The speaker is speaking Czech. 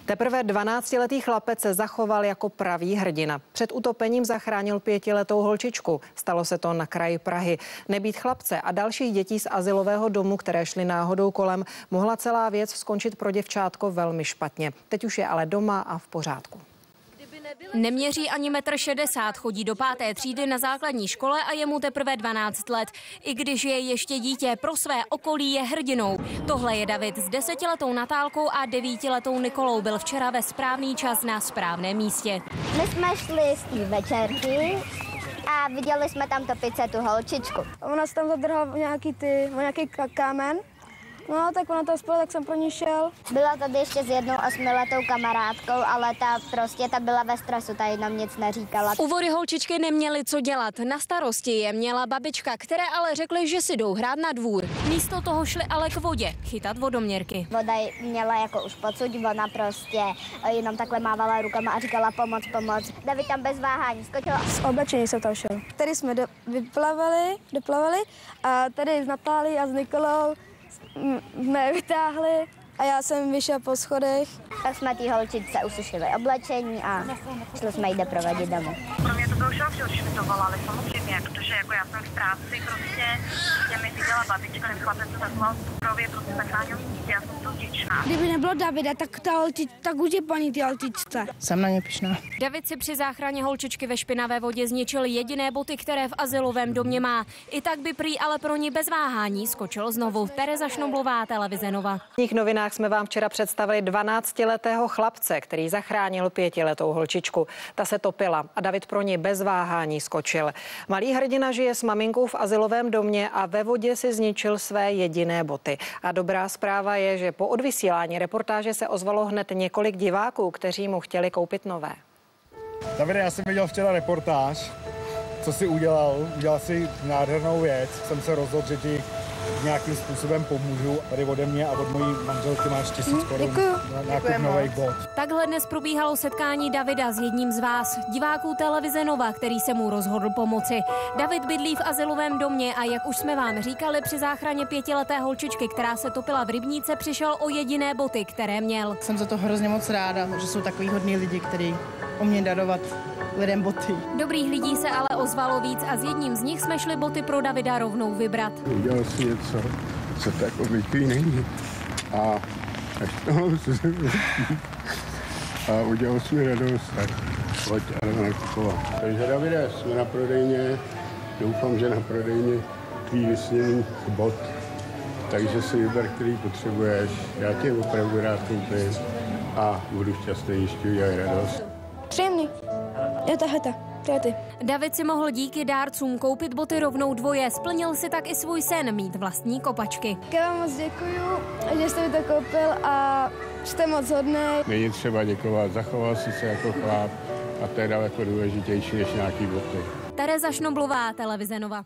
Teprve 12letý chlapec se zachoval jako pravý hrdina. Před utopením zachránil 5letou holčičku. Stalo se to na kraji Prahy. Nebýt chlapce a dalších dětí z azylového domu, které šly náhodou kolem, mohla celá věc skončit pro děvčátko velmi špatně. Teď už je ale doma a v pořádku. Neměří ani 1,60 m, chodí do 5. třídy na základní škole a je mu teprve 12 let. I když je ještě dítě, pro své okolí je hrdinou. Tohle je David s 10letou Natálkou a 9letou Nikolou. Byl včera ve správný čas na správném místě. My jsme šli z té večerky a viděli jsme tam topit se tu holčičku. Ona se tam zadrhla nějaký kámen. No, tak ona to spolu, tak jsem pro ní šel. Byla tady ještě s jednou 8letou kamarádkou, ale ta byla ve stresu, ta jenom nic neříkala. U vody holčičky neměly co dělat. Na starosti je měla babička, které ale řekly, že si jdou hrát na dvůr. Místo toho šli ale k vodě chytat vodoměrky. Voda měla jako už pocud, ona prostě jenom takhle mávala rukama a říkala pomoc. David tam bez váhání skočil. Z oblečení jsem tam šel. Tady jsme doplavali a tady s Natálí a s Nikolou jsme vytáhli a já jsem vyšel po schodech. Tak jsme té holčičce usušili oblečení a šli jsme jí doprovodit domů. Pro mě to bylo šok, když mi to volali, samozřejmě, protože jako já jsem v práci, prostě mě mi viděla babička, ten chlapec se zachoval suprově, prostě zachránil dítě, já jsem to vděčná. Kdyby nebylo Davida, tak už je paní ty holčičce. Jsem na ně pyšná. David si při záchraně holčičky ve špinavé vodě zničil jediné boty, které v azylovém domě má. I tak by prý ale pro ní bez váhání skočil znovu. Tereza Šnoblová, Televize Nova. V těch novinách jsme vám včera představili 12letého chlapce, který zachránil 5letou holčičku. Ta se topila a David pro ní bez váhání skočil. Malý hrdina žije s maminkou v azylovém domě a ve vodě si zničil své jediné boty. A dobrá zpráva je, že po odvysílání reportáže se ozvalo hned několik diváků, kteří mu chtěli koupit nové. Davide, já jsem viděl včera reportáž, co jsi udělal. Udělal si nádhernou věc. Jsem se rozhodl, že ti nějakým způsobem pomůžu. Tady ode mě a od mojí manželky máš 1000 korun na nákup nových bot. Takhle dnes probíhalo setkání Davida s jedním z vás, diváků Televize Nova, který se mu rozhodl pomoci. David bydlí v azylovém domě a jak už jsme vám říkali, při záchraně 5leté holčičky, která se topila v rybníce, přišel o jediné boty, které měl. Jsem za to hrozně moc ráda, že jsou takový hodní lidi, kteří umějí darovat lidem boty. Dobrých lidí se ale ozvalo víc a s jedním z nich jsme šli boty pro Davida rovnou vybrat. Udělal si něco, co tak obvyklý není. A až toho a udělal si radost, tak pojď a nakupovat. Takže Davide, jsme na prodejně, doufám, že na prodejně tvý vysněný bot, takže si vyber, který potřebuješ. Já tě opravdu rád koupím a budu šťastný, když ti udělají radost. Příjemný. Je to ty. David si mohl díky dárcům koupit boty rovnou dvoje. Splnil si tak i svůj sen mít vlastní kopačky. Já vám moc děkuju, že jste mi to koupil a jste moc hodnej. Není třeba děkovat, zachoval si se jako chlap a to je daleko důležitější než nějaký boty. Tereza Šnoblová, Televize Nova.